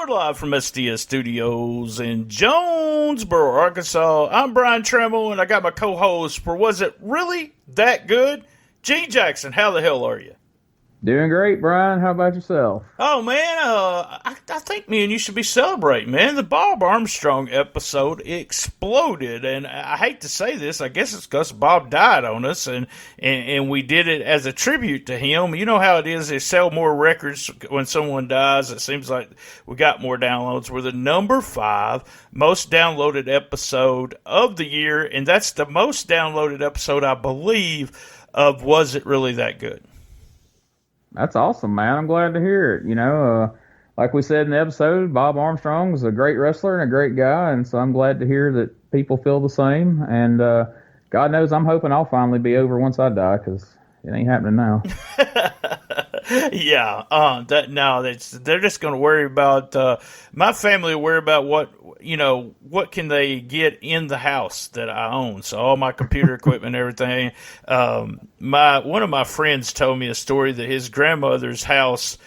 We're live from SDS Studios in Jonesboro, Arkansas. I'm Brian Tramel, and I got my co-host for Was It Really That Good? Gene Jackson. How the hell are you? Doing great, Brian. How about yourself? Oh, man, I think me and you should be celebrating, man. The Bob Armstrong episode exploded, and I hate to say this. I guess it's because Bob died on us, and we did it as a tribute to him. You know how it is. They sell more records when someone dies. It seems like we got more downloads. We're the number 5 most downloaded episode of the year, and that's the most downloaded episode, I believe, of Was It Really That Good? That's awesome, man. I'm glad to hear it. You know, like we said in the episode, Bob Armstrong was a great wrestler and a great guy, and so I'm glad to hear that people feel the same. And God knows I'm hoping I'll finally be over once I die, because it ain't happening now. Yeah, they're just going to worry about, my family will worry about what can they get in the house that I own. So all my computer equipment and everything. One of my friends told me a story that his grandmother's house,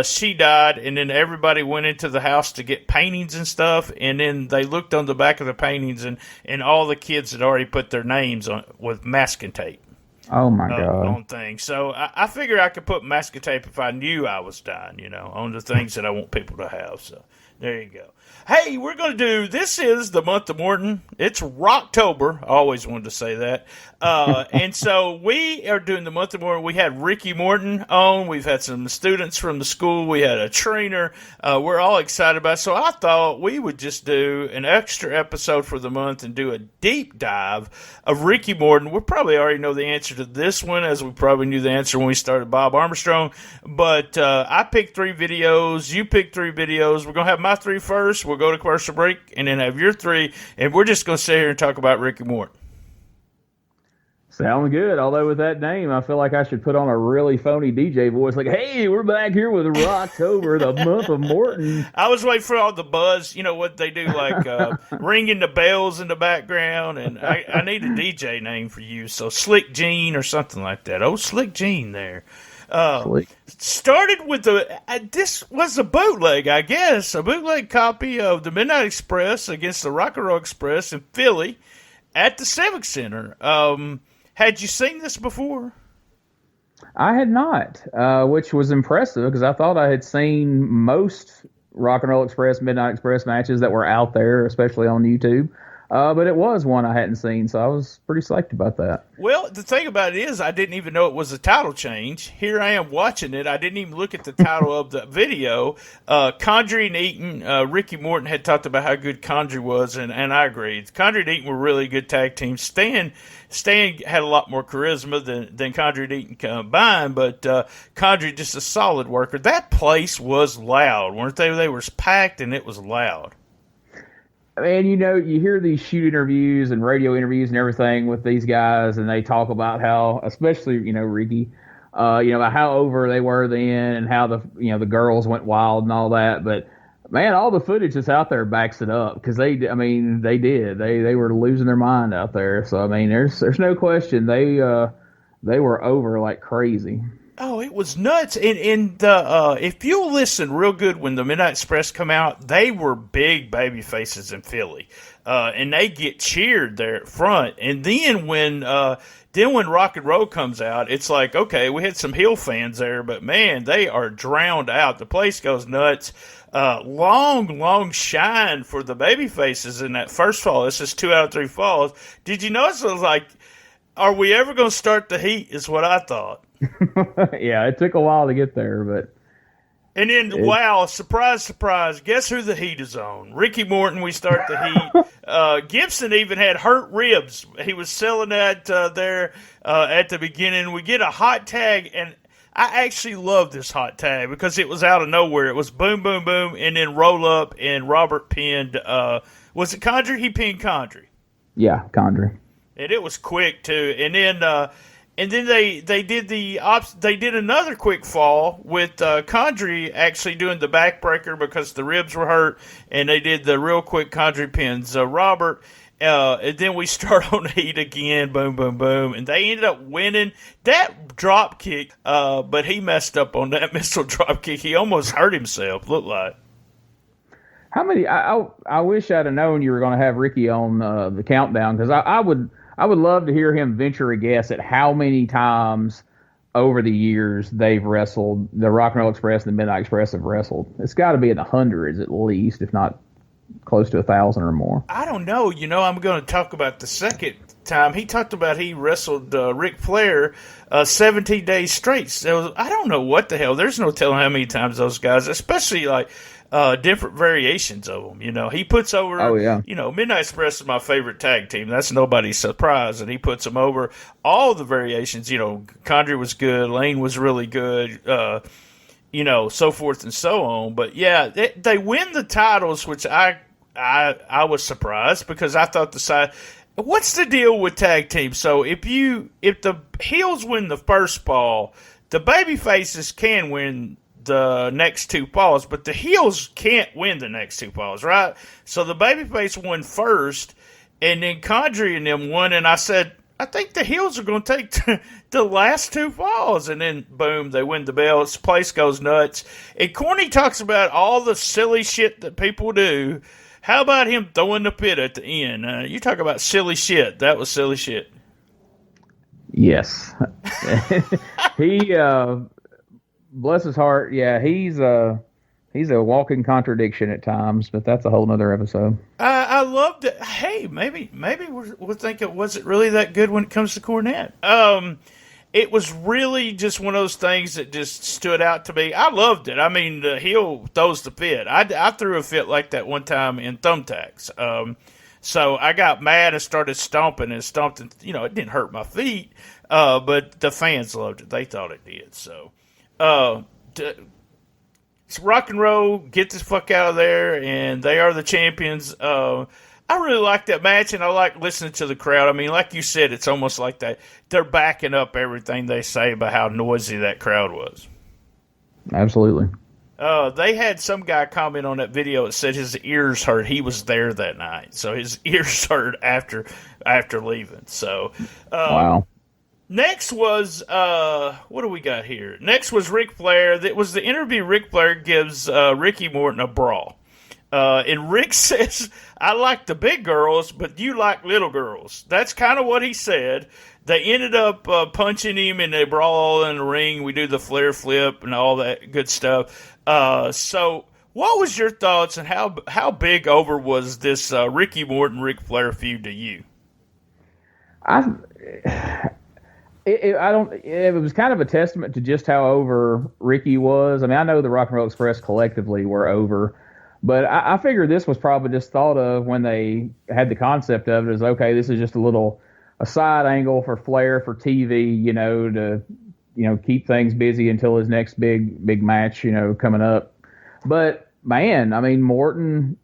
she died, and then everybody went into the house to get paintings and stuff, and then they looked on the back of the paintings, and all the kids had already put their names on with masking tape. Oh, my God. On things. So I figured I could put masking tape if I knew I was dying, on the things that I want people to have. So there you go. Hey, we're going to do, this is the month of Morton. It's Rocktober. I always wanted to say that. And so we are doing the month of Morton. We had Ricky Morton on. We've had some students from the school. We had a trainer. We're all excited about it. So I thought we would just do an extra episode for the month and do a deep dive of Ricky Morton. We probably already know the answer to this one, as we probably knew the answer when we started Bob Armstrong. But I picked 3 videos. You picked 3 videos. We're going to have my 3 first. We'll go to commercial break and then have your 3. And we're just going to sit here and talk about Ricky Morton. Sounds good. Although with that name, I feel like I should put on a really phony DJ voice, like, "Hey, we're back here with Rocktober, the month of Morton." I was waiting for all the buzz. You know what they do, like ringing the bells in the background. And I need a DJ name for you, so Slick Gene or something like that. Oh, Slick Gene there. Started with this was a bootleg, I guess, a bootleg copy of the Midnight Express against the Rock and Roll Express in Philly at the Civic Center. Had you seen this before? I had not, which was impressive because I thought I had seen most Rock and Roll Express, Midnight Express matches that were out there, especially on YouTube. But it was one I hadn't seen, so I was pretty psyched about that. Well, the thing about it is I didn't even know it was a title change. Here I am watching it. I didn't even look at the title of the video. Condrey and Eaton, Ricky Morton had talked about how good Condrey was, and I agreed. Condrey and Eaton were really a good tag team. Stan had a lot more charisma than Condrey and Eaton combined, but Condrey just a solid worker. That place was loud, weren't they? They were packed, and it was loud. And, you hear these shoot interviews and radio interviews and everything with these guys, and they talk about how, especially, Ricky, about how over they were then and how the girls went wild and all that. But, man, all the footage that's out there backs it up because they did. They were losing their mind out there. So, there's no question they were over like crazy. Oh, it was nuts. And if you listen real good when the Midnight Express come out, they were big baby faces in Philly. And they get cheered there at front. And then when Rock and Roll comes out, it's like, okay, we had some heel fans there, but man, they are drowned out. The place goes nuts. Long shine for the baby faces in that first fall. This is 2 out of 3 falls. Did you notice it was like, are we ever going to start the heat is what I thought. Yeah, it took a while to get there, but... And then, wow, surprise, surprise, guess who the heat is on? Ricky Morton, we start the heat. Gibson even had hurt ribs. He was selling that there at the beginning. We get a hot tag, and I actually love this hot tag because it was out of nowhere. It was boom, boom, boom, and then roll up, and Robert pinned, was it Condrey? He pinned Condrey. Yeah, Condrey. And it was quick, too. And then they did another quick fall with Condrey actually doing the backbreaker because the ribs were hurt, and they did the real quick Condrey pins Robert. And then we start on heat again, boom, boom, boom, and they ended up winning that drop kick. But he messed up on that missile drop kick. He almost hurt himself. Looked like. How many? I wish I'd have known you were going to have Ricky on the countdown, because I would love to hear him venture a guess at how many times over the years they've wrestled. The Rock and Roll Express and the Midnight Express have wrestled. It's got to be in the hundreds at least, if not close to 1,000 or more. I don't know. I'm going to talk about the second time. He talked about he wrestled Ric Flair 17 days straight. So I don't know what the hell. There's no telling how many times those guys, especially like different variations of them. He puts over. Oh yeah. Midnight Express is my favorite tag team. That's nobody's surprise, and he puts them over all the variations. Condrey was good. Lane was really good. So forth and so on. But yeah, they win the titles, which I was surprised, because I thought what's the deal with tag teams? So if the heels win the first fall, the baby faces can win the next two falls, but the heels can't win the next two falls, right? So the babyface won first, and then Condrey and them won, and I said, I think the heels are going to take the last two falls, and then boom, they win the belts. Place goes nuts. And Corny talks about all the silly shit that people do. How about him throwing the pit at the end? You talk about silly shit. That was silly shit. Yes. He, bless his heart, yeah, he's a walking contradiction at times, but that's a whole nother episode. I loved it. Hey, maybe we'll think it wasn't really that good when it comes to Cornette. It was really just one of those things that just stood out to me. I loved it. I mean, the heel throws the fit. I threw a fit like that one time in Thumbtacks. So I got mad and started stomping and stomped. And, it didn't hurt my feet, but the fans loved it. They thought it did. So, it's rock and roll. Get this fuck out of there, and they are the champions. I really like that match, and I like listening to the crowd. I mean, like you said, it's almost like they're backing up everything they say about how noisy that crowd was. Absolutely. They had some guy comment on that video that said his ears hurt. He was there that night, so his ears hurt after leaving. So, wow. Next was, what do we got here? Next was Ric Flair. That was the interview Ric Flair gives Ricky Morton a brawl. And Rick says, I like the big girls, but you like little girls. That's kind of what he said. They ended up punching him, and they brawl in the ring. We do the Flair flip and all that good stuff. So what was your thoughts, and how big over was this Ricky Morton-Ric Flair feud to you? It was kind of a testament to just how over Ricky was. I mean, I know the Rock and Roll Express collectively were over, but I figure this was probably just thought of when they had the concept of it as, okay, this is just a side angle for Flair for TV, to keep things busy until his next big match, coming up. But man, I mean, Morton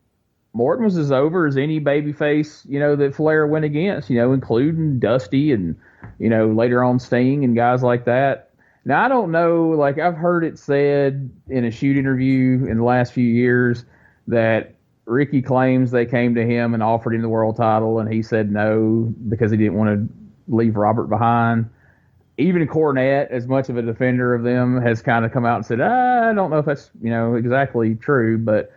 was as over as any babyface, that Flair went against, including Dusty and, later on Sting and guys like that. Now, I don't know, like I've heard it said in a shoot interview in the last few years that Ricky claims they came to him and offered him the world title, and he said no because he didn't want to leave Robert behind. Even Cornette, as much of a defender of them, has kind of come out and said, I don't know if that's, exactly true, but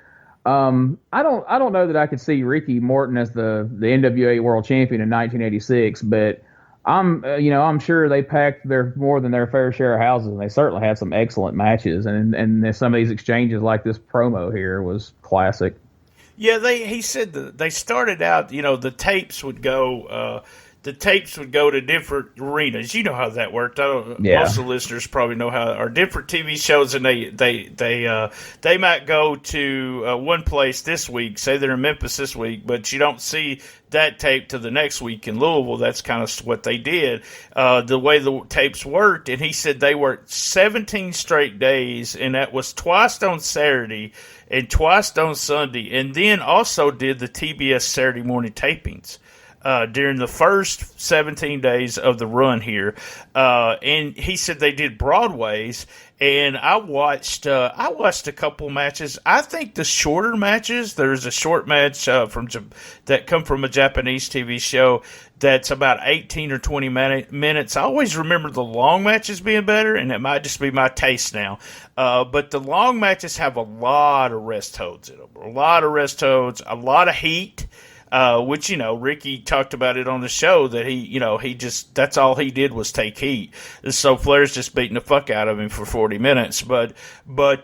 I don't know that I could see Ricky Morton as the NWA World Champion in 1986, but I'm sure they packed more than their fair share of houses, and they certainly had some excellent matches, and some of these exchanges like this promo here was classic. Yeah, he said that they started out, the tapes would go to different arenas. You know how that worked. Most of the listeners probably know how, or different TV shows, and they might go to one place this week. Say they're in Memphis this week, but you don't see that tape to the next week in Louisville. That's kind of what they did. The way the tapes worked, and he said they worked 17 straight days, and that was twice on Saturday and twice on Sunday, and then also did the TBS Saturday morning tapings during the first 17 days of the run here. And he said they did Broadways, and I watched a couple matches. I think the shorter matches. There's a short match that come from a Japanese TV show that's about 18 or 20 minutes. I always remember the long matches being better, and it might just be my taste now. But the long matches have a lot of rest holds in them. A lot of rest holds, a lot of heat, which, Ricky talked about it on the show that that's all he did was take heat. So Flair's just beating the fuck out of him for 40 minutes. But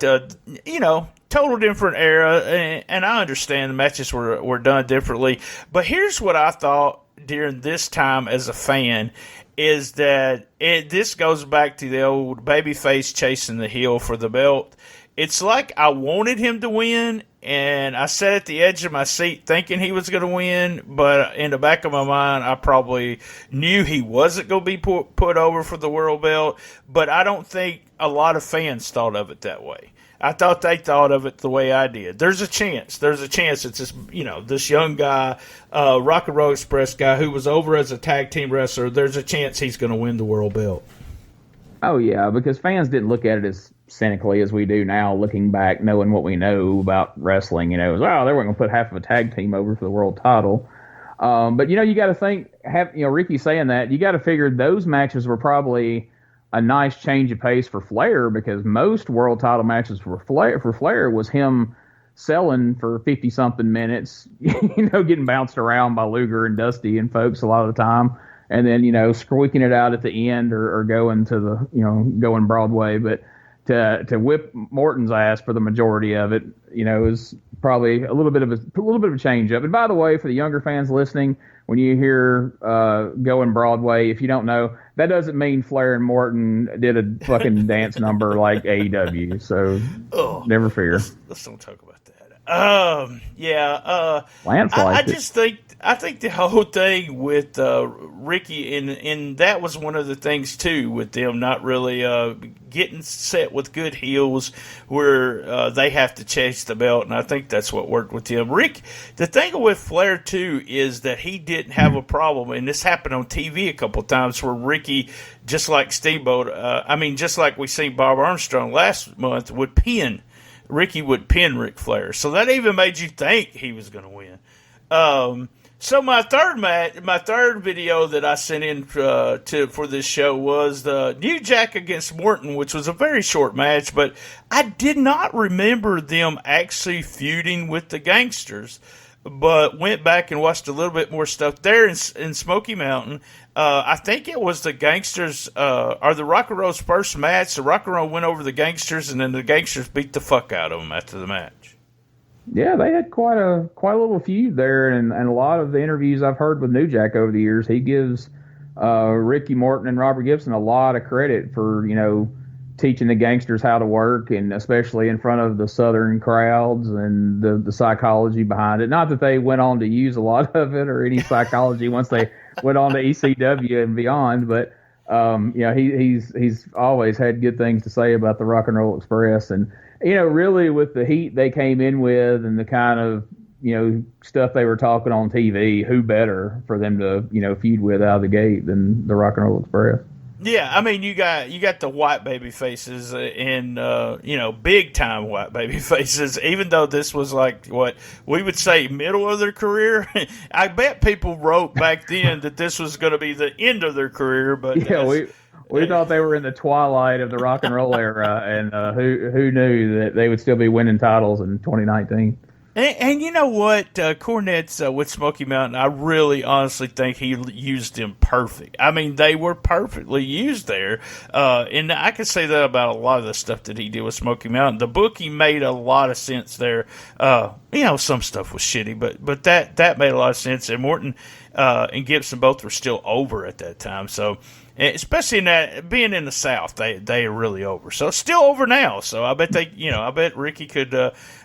total different era, and I understand the matches were done differently. But here's what I thought during this time as a fan is that this goes back to the old babyface chasing the heel for the belt. It's like I wanted him to win, and I sat at the edge of my seat thinking he was going to win, but in the back of my mind, I probably knew he wasn't going to be put over for the world belt, but I don't think a lot of fans thought of it that way. I thought they thought of it the way I did. There's a chance. It's this young guy, Rock and Roll Express guy who was over as a tag team wrestler. There's a chance he's going to win the world belt. Oh, yeah, because fans didn't look at it as cynically as we do now, looking back, knowing what we know about wrestling. It was, they weren't going to put half of a tag team over for the world title. But, you got to think, Ricky saying that, you got to figure those matches were probably a nice change of pace for Flair, because most world title matches for Flair was him selling for 50-something minutes, getting bounced around by Luger and Dusty and folks a lot of the time, and then, squeaking it out at the end or going to the, going Broadway. But to whip Morton's ass for the majority of it, is probably a little bit of a change up. And by the way, for the younger fans listening, when you hear going Broadway, if you don't know, that doesn't mean Flair and Morton did a fucking dance number like AEW. So never fear. Let's don't talk about that. Lance I think the whole thing with Ricky, and that was one of the things too with them not really getting set with good heels where they have to chase the belt, and I think that's what worked with him. The thing with Flair too is that he didn't have a problem, and this happened on TV a couple times where Ricky, just like Steamboat, just like we seen Bob Armstrong last month, Ricky would pin Ric Flair, so that even made you think he was going to win. So my third video that I sent in for this show was the New Jack against Morton, which was a very short match, but I did not remember them actually feuding with the Gangsters, but went back and watched a little bit more stuff there in Smoky Mountain. I think it was the Gangsters, or the Rock and Roll's first match. The Rock and Roll went over the Gangsters, and then the Gangsters beat the fuck out of them after the match. Yeah, they had quite a little feud there, and a lot of the interviews I've heard with New Jack over the years, he gives Ricky Morton and Robert Gibson a lot of credit for teaching the Gangsters how to work, and especially in front of the Southern crowds and the psychology behind it. Not that they went on to use a lot of it or any psychology once they went on to ECW and beyond, but he's always had good things to say about the Rock and Roll Express. And really with the heat they came in with and the kind of, stuff they were talking on TV, who better for them to, feud with out of the gate than the Rock and Roll Express? Yeah, you got the white baby faces and big time white baby faces. Even though this was like what we would say middle of their career, I bet people wrote back then that this was going to be the end of their career. But yeah, we thought they were in the twilight of the rock and roll era, and who knew that they would still be winning titles in 2019. And you know what? Cornette's with Smoky Mountain, I really honestly think he used them perfect. They were perfectly used there. And I can say that about a lot of the stuff that he did with Smoky Mountain. The booking made a lot of sense there. Some stuff was shitty, but that made a lot of sense. And Morton and Gibson both were still over at that time. So, especially in that being in the South, they are really over. So it's still over now. So I bet Ricky could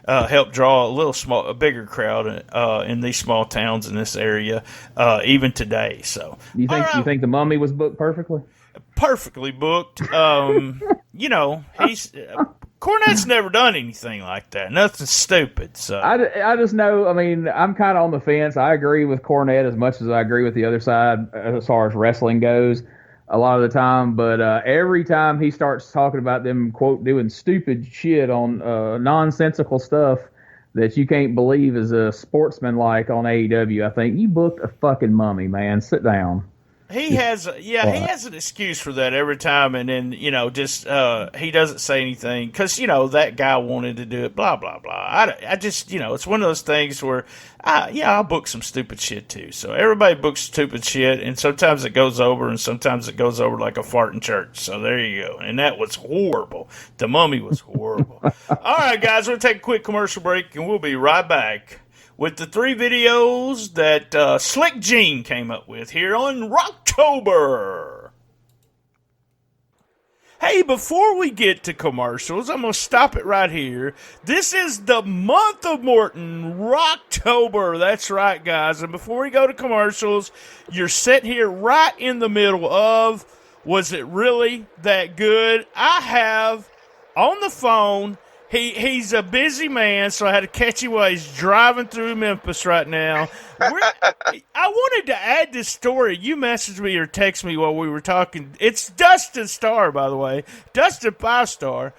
help draw a bigger crowd in these small towns in this area even today. So you think the Mummy was booked perfectly? Perfectly booked. He's Cornette's never done anything like that. Nothing stupid. So I just know. I'm kind of on the fence. I agree with Cornette as much as I agree with the other side as far as wrestling goes. a lot of the time. But every time he starts talking about them, quote, doing stupid shit on nonsensical stuff that you can't believe is a sportsman-like on AEW, I think you booked a fucking mummy, man. Sit down. He has, he has an excuse for that every time, and then just he doesn't say anything because that guy wanted to do it. Blah blah blah. I just it's one of those things where, I'll book some stupid shit too. So everybody books stupid shit, and sometimes it goes over, and sometimes it goes over like a fart in church. So there you go. And that was horrible. The Mummy was horrible. All right, guys, we'll take a quick commercial break, and we'll be right back with the 3 videos that Slick Gene came up with here on ROCKTOBER. Hey, before we get to commercials, I'm going to stop it right here. This is the month of Morton, ROCKTOBER. That's right, guys. And before we go to commercials, you're sitting here right in the middle of, was it really that good? I have on the phone, He's a busy man, so I had to catch him while he's driving through Memphis right now. I wanted to add this story. You messaged me or texted me while we were talking. It's Dustin Starr, by the way. Dustin 5-star.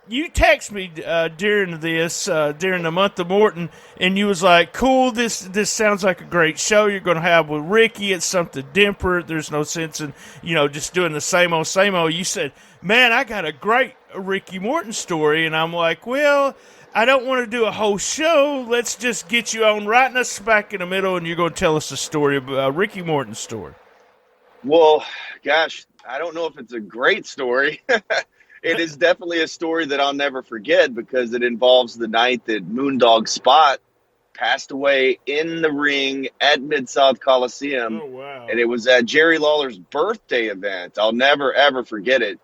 You text me during the month of Morton, and you was like, cool, this sounds like a great show you're going to have with Ricky. It's something different. There's no sense in, just doing the same old, same old. You said, man, I got a great Ricky Morton story. And I'm like, well, I don't want to do a whole show. Let's just get you on right in the smack in the middle, and you're going to tell us a story about Ricky Morton's story. Well, gosh, I don't know if it's a great story. It is definitely a story that I'll never forget because it involves the night that Moondog Spot passed away in the ring at Mid-South Coliseum. Oh, wow. And it was at Jerry Lawler's birthday event. I'll never, ever forget it.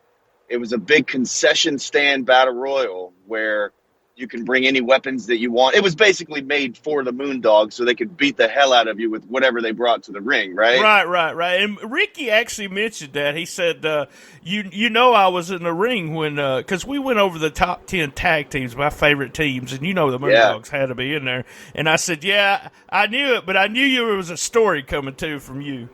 It was a big concession stand battle royal where you can bring any weapons that you want. It was basically made for the Moondog so they could beat the hell out of you with whatever they brought to the ring, right? Right. And Ricky actually mentioned that. He said, I was in the ring when, because we went over the top 10 tag teams, my favorite teams, and the Moondogs had to be in there. And I said, yeah, I knew it, but I knew there was a story coming too from you.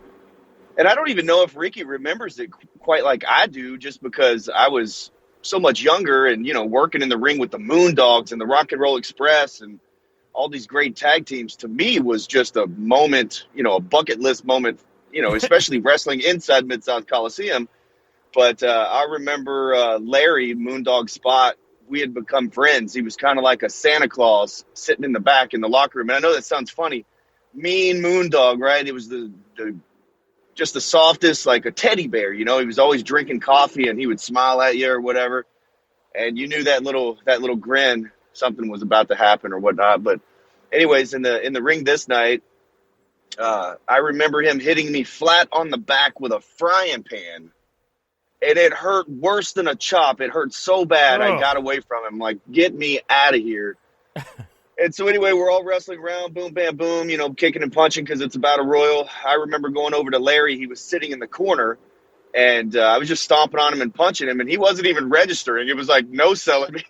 And I don't even know if Ricky remembers it quite like I do, just because I was so much younger and, working in the ring with the Moondogs and the Rock and Roll Express and all these great tag teams. To me was just a moment, a bucket list moment, especially wrestling inside Mid-South Coliseum. But I remember Larry, Moondog Spot, we had become friends. He was kind of like a Santa Claus sitting in the back in the locker room. And I know that sounds funny. Mean Moondog, right? It was just the softest, like a teddy bear, he was always drinking coffee and he would smile at you or whatever. And you knew that little grin, something was about to happen or whatnot. But anyways, in the ring this night, I remember him hitting me flat on the back with a frying pan. And it hurt worse than a chop. It hurt so bad. I got away from him, like, get me out of here. And so anyway, we're all wrestling around, boom, bam, boom, kicking and punching because it's a battle royal. I remember going over to Larry. He was sitting in the corner, and I was just stomping on him and punching him, and he wasn't even registering. It was like no selling me.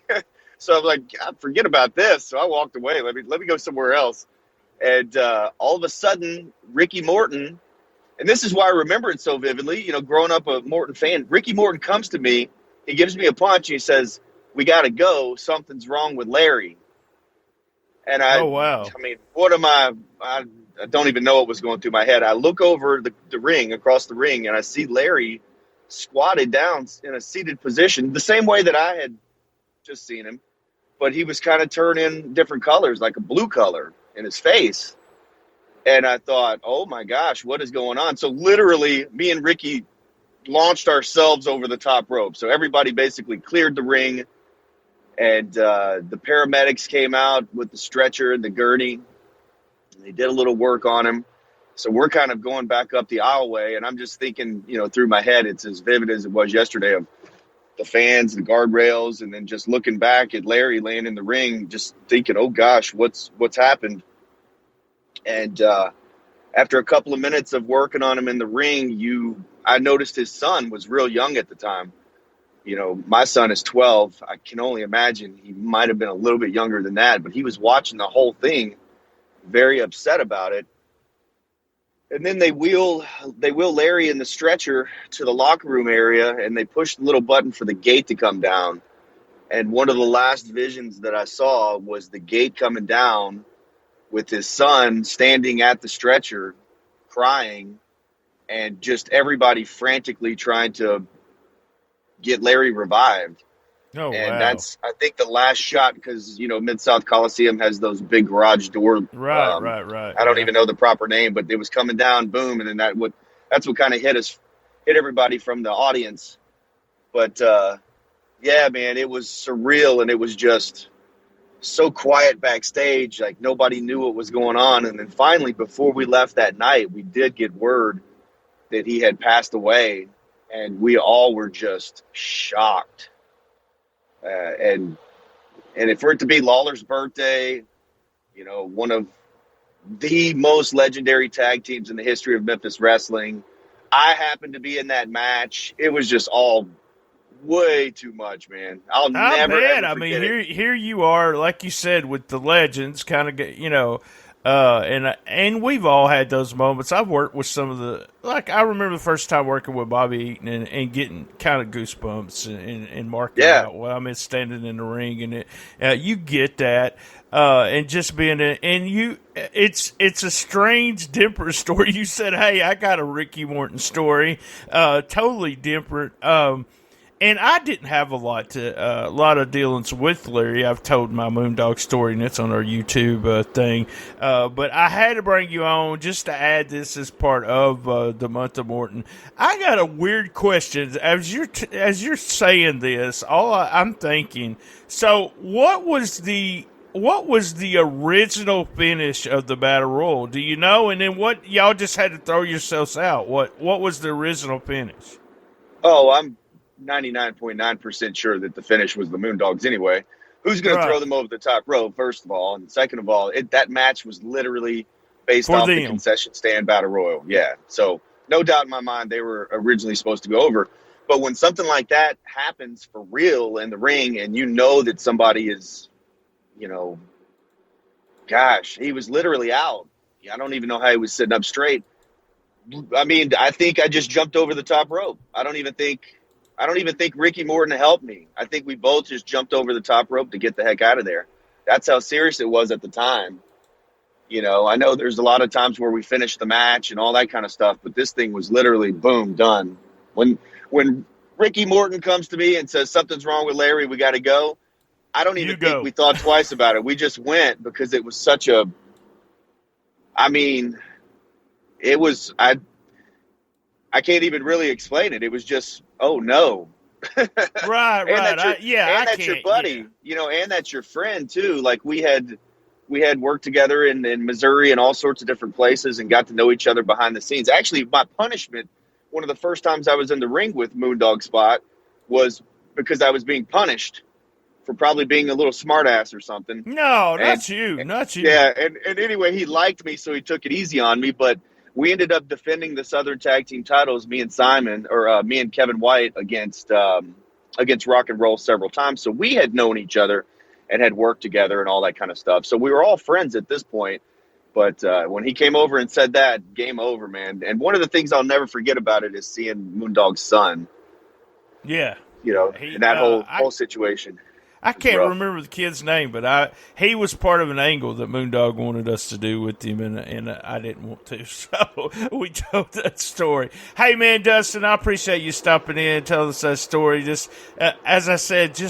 So I was like, God, forget about this. So I walked away. Let me go somewhere else. And all of a sudden, Ricky Morton, and this is why I remember it so vividly, growing up a Morton fan, Ricky Morton comes to me. He gives me a punch, and he says, we got to go. Something's wrong with Larry. And oh, wow. I mean, what am I don't even know what was going through my head. I look over the ring, across the ring, and I see Larry squatted down in a seated position, the same way that I had just seen him. But he was kind of turning different colors, like a blue color in his face. And I thought, oh, my gosh, what is going on? So literally, me and Ricky launched ourselves over the top rope. So everybody basically cleared the ring. And the paramedics came out with the stretcher and the gurney. They did a little work on him. So we're kind of going back up the aisleway. And I'm just thinking, through my head, it's as vivid as it was yesterday of the fans, the guardrails, and then just looking back at Larry laying in the ring, just thinking, oh, gosh, what's happened? And after a couple of minutes of working on him in the ring, I noticed his son was real young at the time. My son is 12. I can only imagine he might have been a little bit younger than that, but he was watching the whole thing, very upset about it. And then they wheel Larry in the stretcher to the locker room area, and they push the little button for the gate to come down. And one of the last visions that I saw was the gate coming down with his son standing at the stretcher crying, and just everybody frantically trying to get Larry revived. Oh, And wow. that's, I think, the last shot, because, Mid-South Coliseum has those big garage door. Right. I don't even know the proper name, but it was coming down, boom, and then that's what kind of hit everybody from the audience. But, yeah, man, it was surreal, and it was just so quiet backstage, like nobody knew what was going on. And then finally, before we left that night, we did get word that he had passed away, and we all were just shocked. And for it to be Lawler's birthday, one of the most legendary tag teams in the history of Memphis wrestling, I happened to be in that match. It was just all way too much, man. I'll never ever forget it. Here you are, like you said, with the legends, kind of, and we've all had those moments. I've worked with some of I remember the first time working with Bobby Eaton and getting kind of goosebumps and marking out while I'm standing in the ring, and you get that, and just being it's a strange, different story. You said, hey, I got a Ricky Morton story, totally different. And I didn't have a lot of dealings with Larry. I've told my Moondog story, and it's on our YouTube thing. But I had to bring you on just to add this as part of the month of Morton. I got a weird question as you're saying this. I'm thinking. So, what was the original finish of the Battle Royal? Do you know? And then what? Y'all just had to throw yourselves out. What was the original finish? Oh, I'm 99.9% sure that the finish was the Moondogs anyway. Who's going to throw them over the top rope, first of all? And second of all, that match was literally based off the concession stand Battle Royal. Yeah. So no doubt in my mind they were originally supposed to go over. But when something like that happens for real in the ring, and that somebody is, gosh, he was literally out. I don't even know how he was sitting up straight. I mean, I think I just jumped over the top rope. I don't even think Ricky Morton helped me. I think we both just jumped over the top rope to get the heck out of there. That's how serious it was at the time. I know there's a lot of times where we finished the match and all that kind of stuff, but this thing was literally boom, done. When Ricky Morton comes to me and says something's wrong with Larry, we got to go, I don't even think we thought twice about it. We just went because it was such a – I mean, it was – I can't even really explain it. It was just, oh no. Right. That's your buddy, and that's your friend too. Like we had worked together in Missouri and all sorts of different places and got to know each other behind the scenes. Actually, my punishment, one of the first times I was in the ring with Moondog Spot, was because I was being punished for probably being a little smartass or something. No, not you. Yeah, and anyway, he liked me, so he took it easy on me, but we ended up defending the Southern Tag Team titles, me and Kevin White, against Rock and Roll several times. So we had known each other and had worked together and all that kind of stuff. So we were all friends at this point. But when he came over and said that, game over, man. And one of the things I'll never forget about it is seeing Moondog's son. Yeah. In that whole situation. I can't remember the kid's name, but he was part of an angle that Moondog wanted us to do with him, and I didn't want to, so we told that story. Hey, man, Dustin, I appreciate you stopping in and telling us that story. Just as I said,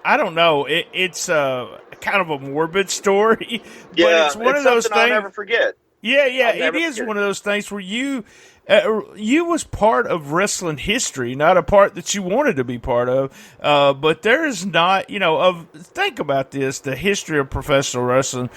I don't know, it's kind of a morbid story, but it's one of those things I'll never forget. Yeah, it is one of those things where you was part of wrestling history, not a part that you wanted to be part of. But there is not, think about this, the history of professional wrestling.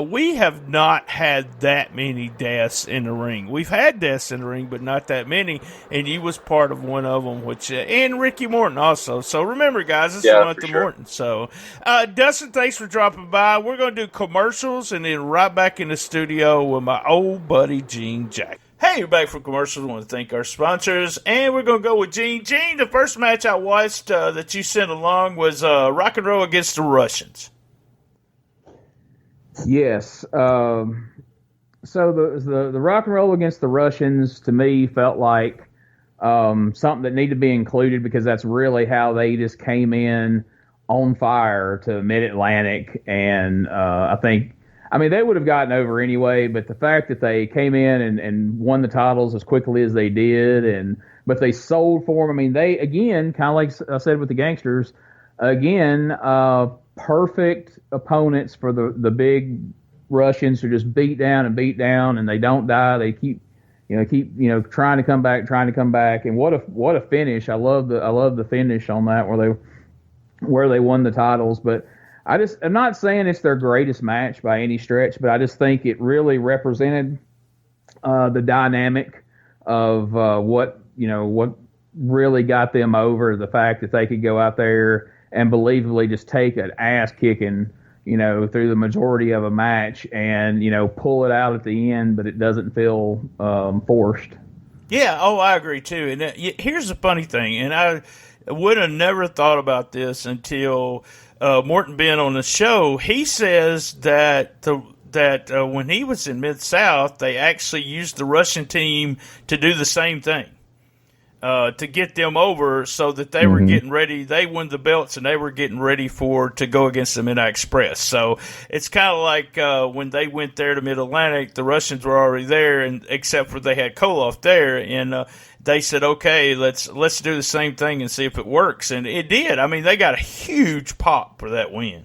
We have not had that many deaths in the ring. We've had deaths in the ring, but not that many. And you was part of one of them, and Ricky Morton also. So remember, guys, it's the month of Morton. So, Dustin, thanks for dropping by. We're going to do commercials and then right back in the studio with my old buddy, Gene Jack. Hey, you're back from commercials. I want to thank our sponsors, and we're going to go with Gene. Gene, the first match I watched that you sent along was Rock and Roll against the Russians. Yes. So the rock and roll against the Russians to me felt like something that needed to be included because that's really how they just came in on fire to Mid Atlantic, and I mean they would have gotten over anyway. But the fact that they came in and won the titles as quickly as they did, but they sold for them. I mean they again kind of like I said with the Gangsters, again perfect opponents for the big Russians who just beat down, and they don't die. They keep trying to come back. And what a finish! I love the finish on that where they won the titles. But I'm not saying it's their greatest match by any stretch, but I just think it really represented the dynamic of what really got them over, the fact that they could go out there and believably just take an ass kicking through the majority of a match and, pull it out at the end, but it doesn't feel forced. Yeah, I agree too. And here's the funny thing, and I would have never thought about this until Morton being on the show. He says that when he was in Mid-South, they actually used the Russian team to do the same thing. To get them over so that they were getting ready. They won the belts and they were getting ready to go against the Midnight Express. So it's kind of like when they went there to Mid-Atlantic, the Russians were already there, and except for they had Koloff there, and they said, okay, let's do the same thing and see if it works. And it did. I mean, they got a huge pop for that win.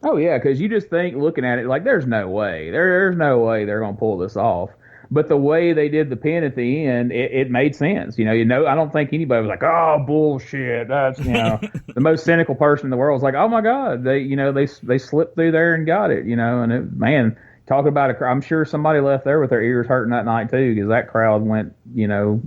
Oh, yeah, because you just think, looking at it, like, there's no way. There's no way they're going to pull this off. But the way they did the pin at the end, it made sense. I don't think anybody was like, "Oh, bullshit." That's the most cynical person in the world was like, "Oh my God, they slipped through there and got it." Man, talk about I'm sure somebody left there with their ears hurting that night too, because that crowd went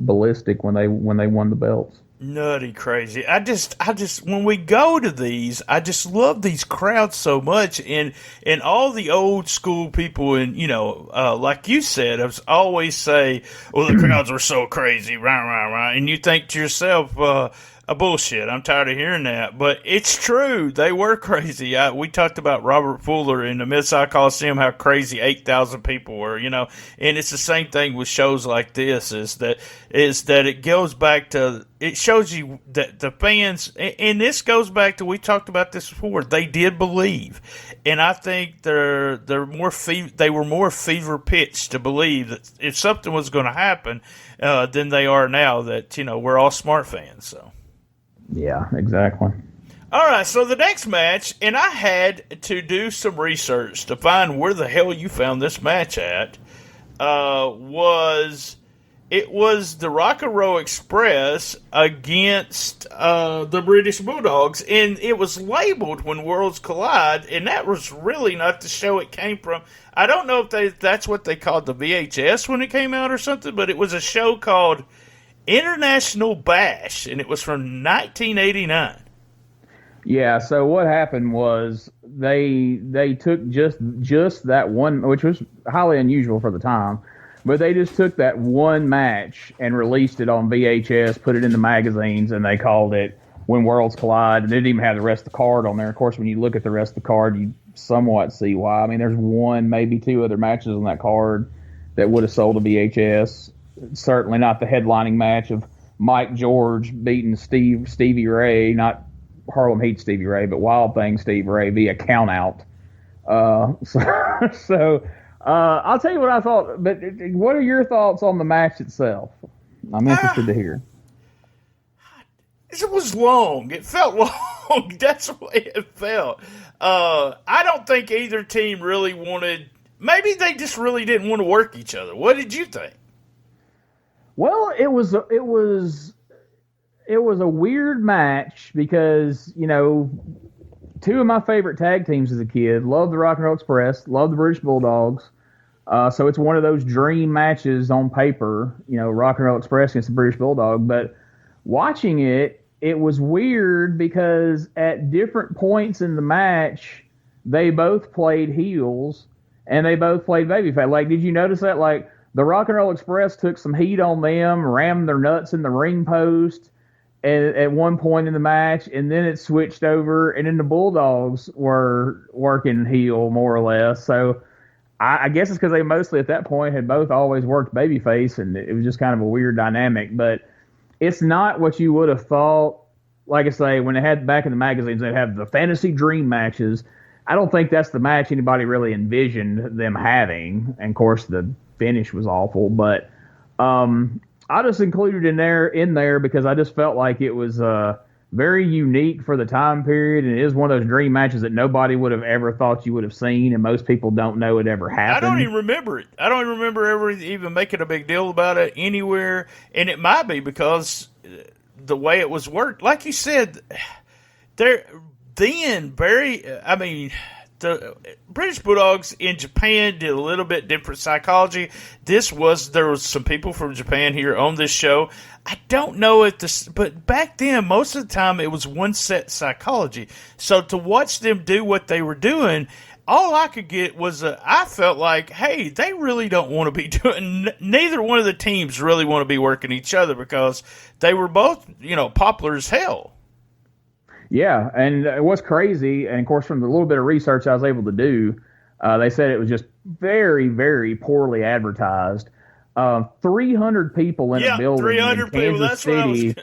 ballistic when they won the belts. Nutty crazy. I just when we go to these, I just love these crowds so much, and all the old school people, and like you said, I always say, well, the crowds were so crazy, right, and you think to yourself, bullshit, I'm tired of hearing that, but it's true, they were crazy. We talked about Robert Fuller in the Mid-South Coliseum, how crazy 8,000 people were, and it's the same thing with shows like this, is that it goes back to, it shows you that the fans, and this goes back to, we talked about this before, they did believe, and I think they were more fever pitched to believe that if something was going to happen, than they are now that, we're all smart fans, so. Yeah, exactly. All right, so the next match, and I had to do some research to find where the hell you found this match at, was the Rock and Roll Express against the British Bulldogs, and it was labeled When Worlds Collide, and that was really not the show it came from. I don't know if that's what they called the VHS when it came out or something, but it was a show called International Bash, and it was from 1989. Yeah, so what happened was they took just that one, which was highly unusual for the time, but they just took that one match and released it on VHS, put it in the magazines, and they called it When Worlds Collide, and they didn't even have the rest of the card on there. Of course, when you look at the rest of the card, you somewhat see why. I mean, there's one, maybe two other matches on that card that would have sold a VHS. Certainly not the headlining match of Mike George beating Stevie Ray, not Harlem Heat Stevie Ray, but Wild Thing Stevie Ray via count out. So I'll tell you what I thought, but what are your thoughts on the match itself? I'm interested to hear. It was long. It felt long. That's the way it felt. I don't think either team really wanted, maybe they just really didn't want to work each other. What did you think? Well, it was a weird match because, two of my favorite tag teams as a kid, loved the Rock and Roll Express, loved the British Bulldogs. So it's one of those dream matches on paper, Rock and Roll Express against the British Bulldog. But watching it, it was weird because at different points in the match, they both played heels and they both played babyface. Like, did you notice that? Like, the Rock and Roll Express took some heat on them, rammed their nuts in the ring post at one point in the match, and then it switched over, and then the Bulldogs were working heel, more or less. So I guess it's because they mostly at that point had both always worked babyface, and it was just kind of a weird dynamic. But it's not what you would have thought. Like I say, when they had back in the magazines, they'd have the fantasy dream matches. I don't think that's the match anybody really envisioned them having. And of course, the finish was awful. But I just included in there because I just felt like it was very unique for the time period, and it is one of those dream matches that nobody would have ever thought you would have seen, and most people don't know it ever happened. I don't even remember it. I don't even remember ever even making a big deal about it anywhere, and it might be because the way it was worked. Like you said, the British Bulldogs in Japan did a little bit different psychology. There was some people from Japan here on this show. I don't know if but back then, most of the time, it was one set psychology. So to watch them do what they were doing, all I could get was I felt like, hey, they really don't want to be doing. Neither one of the teams really want to be working each other because they were both, popular as hell. Yeah, and it was crazy. And of course, from the little bit of research I was able to do, they said it was just very, very poorly advertised. 300 people in a building in Kansas City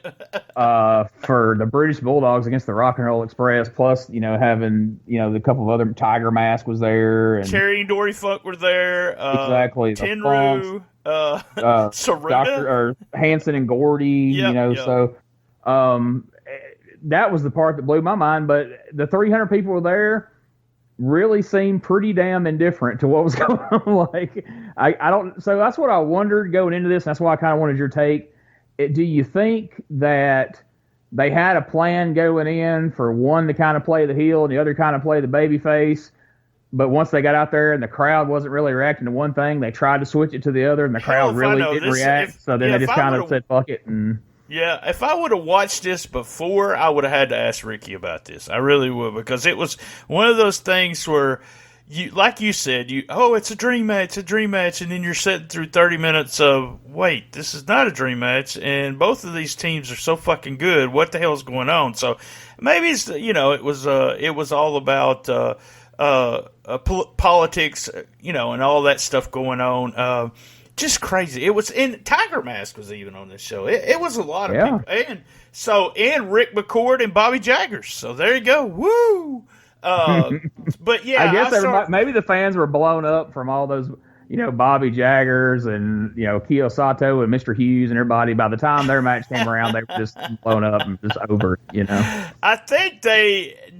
for the British Bulldogs against the Rock and Roll Express. Plus, having the couple of other Tiger Mask was there, and Cherry and Dory Funk were there. Exactly, Tenryu, Dr. Hanson and Gordy. Yep. So that was the part that blew my mind. But the 300 people were there. Really seemed pretty damn indifferent to what was going on. I don't. So that's what I wondered going into this. And that's why I kind of wanted your take. Do you think that they had a plan going in for one to kind of play the heel and the other kind of play the baby face? But once they got out there and the crowd wasn't really reacting to one thing, they tried to switch it to the other, and the crowd really didn't react. So then they just kind of said, "Fuck it." And yeah, if I would have watched this before, I would have had to ask Ricky about this. I really would, because it was one of those things where, like you said, it's a dream match, and then you're sitting through 30 minutes of, wait, this is not a dream match, and both of these teams are so fucking good. What the hell is going on? So maybe it's, it was all about politics, and all that stuff going on. Just crazy. It was, and Tiger Mask was even on this show. It was a lot of people. And Rick McCord and Bobby Jaggers. So there you go. Woo! But yeah, I guess maybe the fans were blown up from all those, Bobby Jaggers and, Kyo Sato and Mr. Hughes and everybody. By the time their match came around, they were just blown up and just over, I think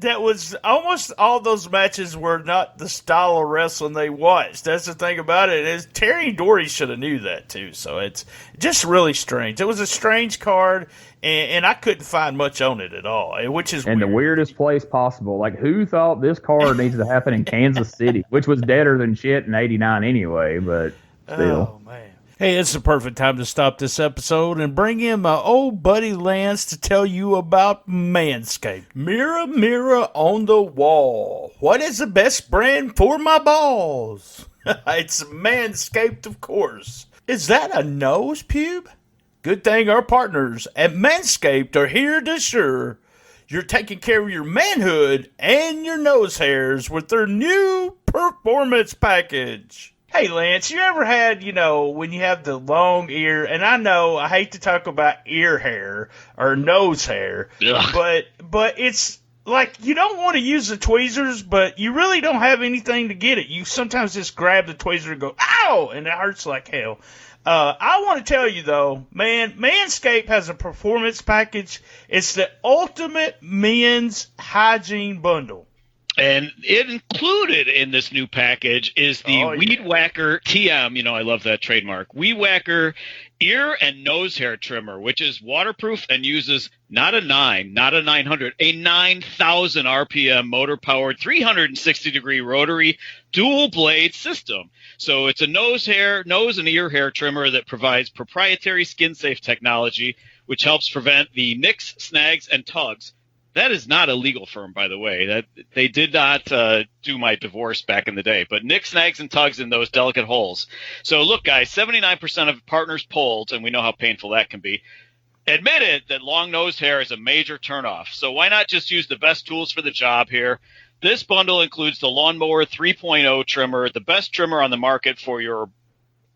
that was almost all those matches were not the style of wrestling they watched. That's the thing about it. Is Terry and Dory should have knew that too. So it's just really strange. It was a strange card, and I couldn't find much on it at all, which is in the weirdest place possible. Like, who thought this card needs to happen in Kansas City, which was deader than shit in '89 anyway, but still. Oh, man. Hey, it's the perfect time to stop this episode and bring in my old buddy Lance to tell you about Manscaped. Mirror, mirror on the wall, what is the best brand for my balls? It's Manscaped, of course. Is that a nose pube? Good thing our partners at Manscaped are here to assure you're taking care of your manhood and your nose hairs with their new Performance Package. Hey, Lance, you ever had, when you have the long ear, and I know I hate to talk about ear hair or nose hair, but it's like you don't want to use the tweezers, but you really don't have anything to get it. You sometimes just grab the tweezer and go, ow, and it hurts like hell. I want to tell you, though, man, Manscaped has a performance package. It's the ultimate men's hygiene bundle. And it included in this new package is the Weed Whacker TM. I love that trademark. Weed Whacker ear and nose hair trimmer, which is waterproof and uses not a 900, a 9,000 RPM motor-powered 360-degree rotary dual-blade system. So it's a nose and ear hair trimmer that provides proprietary skin-safe technology, which helps prevent the nicks, snags, and tugs. That is not a legal firm, by the way. That they did not do my divorce back in the day. But nicks, snags, and tugs in those delicate holes. So look, guys, 79% of partners polled, and we know how painful that can be, admitted that long nose hair is a major turnoff. So why not just use the best tools for the job here? This bundle includes the Lawnmower 3.0 trimmer, the best trimmer on the market for your,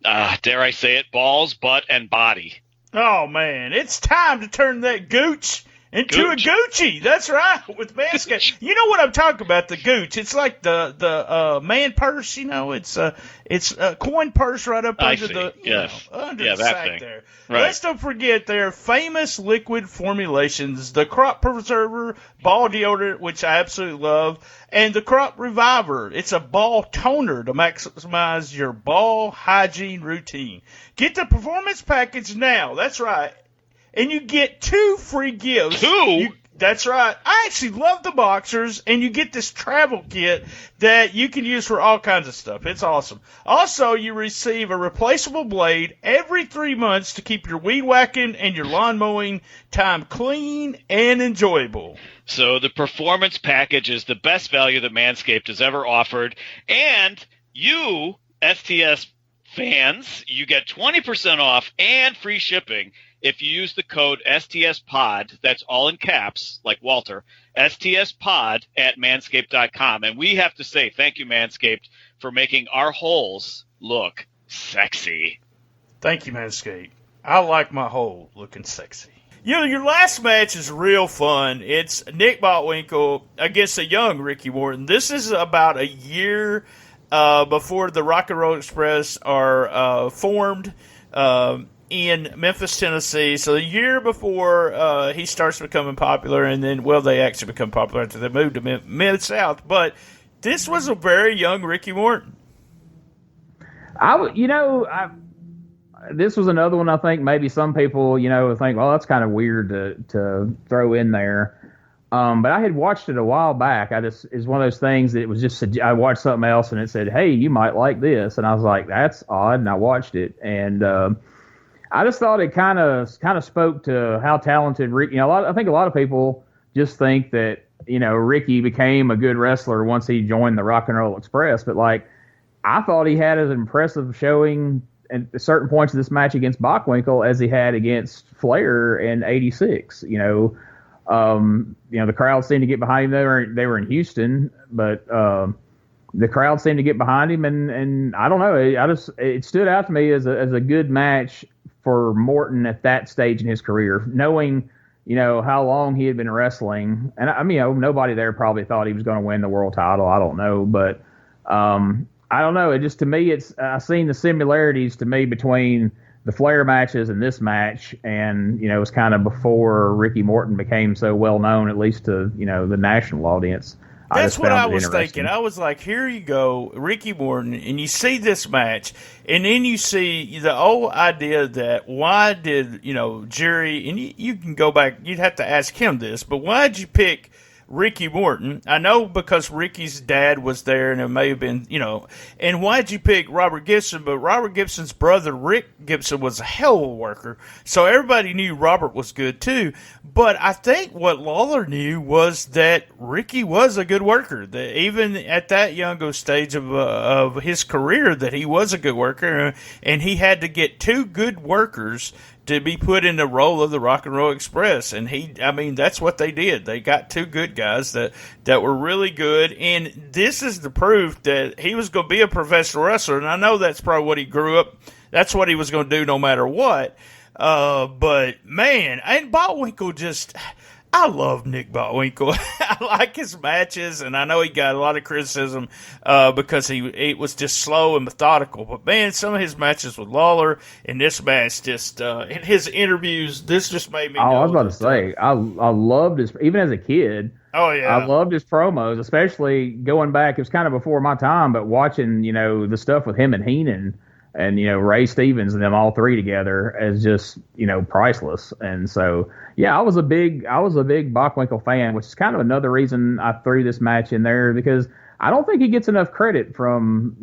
dare I say it, balls, butt, and body. Oh, man, it's time to turn that gooch into a Gucci. That's right, with Manscaped. You know what I'm talking about, the gooch. It's like the man purse, you know. It's a coin purse right up under the the sack thing there. Right. Let's don't forget their famous liquid formulations, the Crop Preserver Ball Deodorant, which I absolutely love, and the Crop Reviver. It's a ball toner to maximize your ball hygiene routine. Get the Performance Package now. That's right. And you get 2 free gifts. 2? That's right. I actually love the boxers, and you get this travel kit that you can use for all kinds of stuff. It's awesome. Also, you receive a replaceable blade every 3 months to keep your weed whacking and your lawn mowing time clean and enjoyable. So the Performance Package is the best value that Manscaped has ever offered. And you, STS fans, you get 20% off and free shipping if you use the code STSPOD, that's all in caps, like Walter, STSPOD at manscaped.com. And we have to say thank you, Manscaped, for making our holes look sexy. Thank you, Manscaped. I like my hole looking sexy. You know, your last match is real fun. It's Nick Botwinkle against a young Ricky Morton. This is about a year before the Rock and Roll Express are formed. In Memphis, Tennessee. So a year before he starts becoming popular, and then, well, they actually become popular after they moved to Mid-South. But this was a very young Ricky Morton. This was another one I think maybe some people, think, well, that's kind of weird to throw in there. But I had watched it a while back. It's one of those things that it was just, I watched something else and it said, hey, you might like this. And I was like, that's odd. And I watched it. And I just thought it kind of spoke to how talented Ricky. I think a lot of people just think that Ricky became a good wrestler once he joined the Rock and Roll Express. But I thought he had as impressive showing at certain points of this match against Bockwinkel as he had against Flair in '86. The crowd seemed to get behind him. They were in Houston, but the crowd seemed to get behind him, and I don't know. It stood out to me as a good match for Morton at that stage in his career, knowing, how long he had been wrestling. And I mean, nobody there probably thought he was going to win the world title. I don't know, but I don't know. It just, to me, I've seen the similarities to me between the Flair matches and this match. And, it was kind of before Ricky Morton became so well known, at least to, the national audience. That's what I was thinking. I was like, here you go, Ricky Morton, and you see this match, and then you see the whole idea that why did, Jerry, and you can go back, you'd have to ask him this, but why did you pick Ricky Morton? I know because Ricky's dad was there, and it may have been, and why'd you pick Robert Gibson? But Robert Gibson's brother, Rick Gibson, was a hell of a worker, so everybody knew Robert was good too. But I think what Lawler knew was that Ricky was a good worker, that even at that younger stage of his career, that he was a good worker, and he had to get 2 good workers to be put in the role of the Rock and Roll Express. And that's what they did. They got 2 good guys that were really good. And this is the proof that he was going to be a professional wrestler. And I know that's probably what he grew up. That's what he was going to do no matter what. But man, and Botwinkle I love Nick Botwinkle. I like his matches, and I know he got a lot of criticism because he was just slow and methodical. But man, some of his matches with Lawler and this match, just in his interviews, this just made me. Oh, I was about to say, I loved his, even as a kid. Oh yeah, I loved his promos, especially going back. It was kind of before my time, but watching the stuff with him and Heenan. And, Ray Stevens and them all 3 together as just, priceless. And so, yeah, I was a big Bockwinkel fan, which is kind of another reason I threw this match in there, because I don't think he gets enough credit from,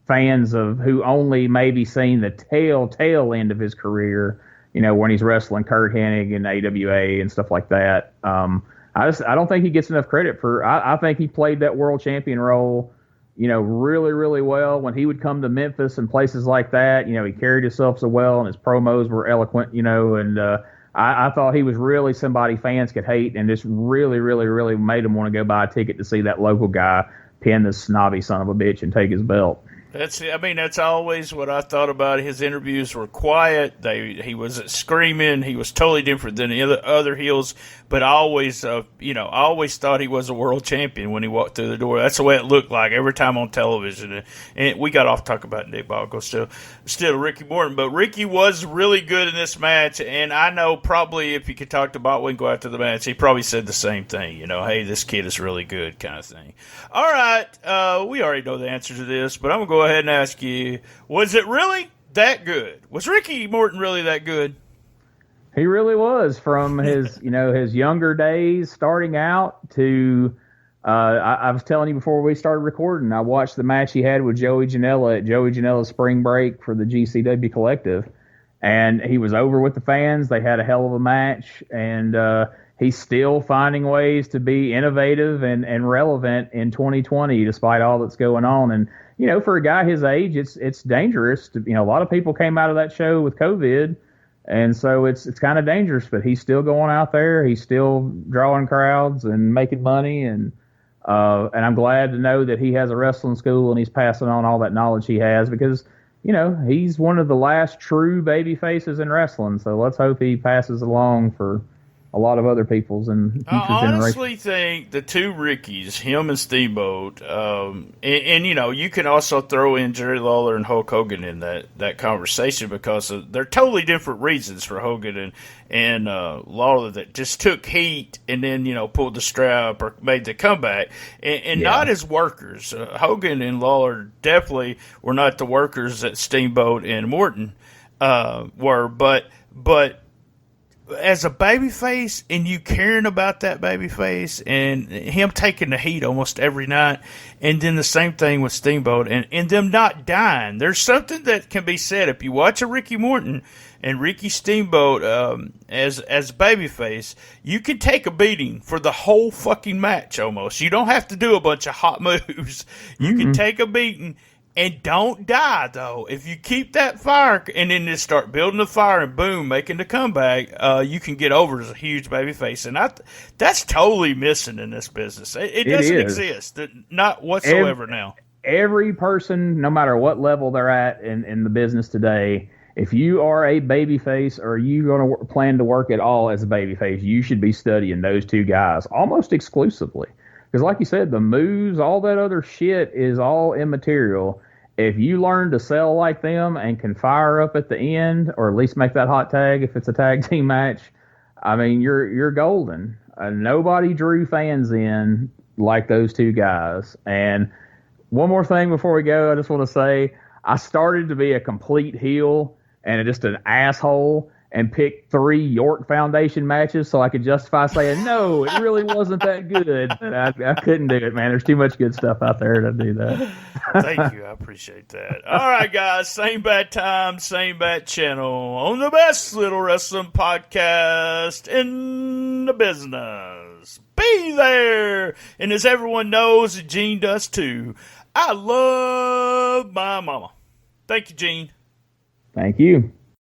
fans of who only maybe seen the tail end of his career, when he's wrestling Kurt Hennig and AWA and stuff like that. I don't think he gets enough credit for, I think he played that world champion role really, really well. When he would come to Memphis and places like that, he carried himself so well, and his promos were eloquent, and I thought he was really somebody fans could hate, and just really, really, really made them want to go buy a ticket to see that local guy pin this snobby son of a bitch and take his belt. That's always what I thought about. His interviews were quiet. He wasn't screaming. He was totally different than the other heels. But I always thought he was a world champion when he walked through the door. That's the way it looked like every time on television. And we got off talking about Nick Boggle still Ricky Morton. But Ricky was really good in this match. And I know probably if you could talk to Botwin after the match, he probably said the same thing. Hey, this kid is really good, kind of thing. All right, we already know the answer to this, but I'm gonna go ahead and ask you: was it really that good? Was Ricky Morton really that good? He really was, from his his younger days starting out to I was telling you before we started recording, I watched the match he had with Joey Janela at Joey Janela's spring break for the GCW Collective, and he was over with the fans. They had a hell of a match, and he's still finding ways to be innovative and relevant in 2020 despite all that's going on. And for a guy his age, it's dangerous to, a lot of people came out of that show with COVID. And so it's kind of dangerous, but he's still going out there. He's still drawing crowds and making money. And I'm glad to know that he has a wrestling school and he's passing on all that knowledge he has, because, he's one of the last true baby faces in wrestling. So let's hope he passes along for a lot of other people's and future generations. I honestly think the two Rickies, him and Steamboat, and you can also throw in Jerry Lawler and Hulk Hogan in that conversation, because they're totally different reasons for Hogan and Lawler, that just took heat and then pulled the strap or made the comeback, and not as workers. Hogan and Lawler definitely were not the workers that Steamboat and Morton were, but as a babyface, and you caring about that babyface, and him taking the heat almost every night, and then the same thing with Steamboat, and them not dying. There's something that can be said if you watch a Ricky Morton and Ricky Steamboat as babyface, you can take a beating for the whole fucking match almost. You don't have to do a bunch of hot moves. You can take a beating and don't die, though. If you keep that fire and then just start building the fire and boom, making the comeback, you can get over as a huge baby face. And that's totally missing in this business. It doesn't exist. Not whatsoever now. Every person, no matter what level they're at in the business today, if you are a baby face or you going to plan to work at all as a baby face, you should be studying those two guys almost exclusively. Because like you said, the moves, all that other shit is all immaterial. If you learn to sell like them and can fire up at the end, or at least make that hot tag if it's a tag team match, I mean, you're golden. Nobody drew fans in like those two guys. And one more thing before we go, I just want to say, I started to be a complete heel and just an asshole and picked 3 York Foundation matches so I could justify saying, no, it really wasn't that good. I couldn't do it, man. There's too much good stuff out there to do that. Thank you. I appreciate that. All right, guys. Same bad time, same bad channel on the best little wrestling podcast in the business. Be there. And as everyone knows, Gene does too, I love my mama. Thank you, Gene. Thank you.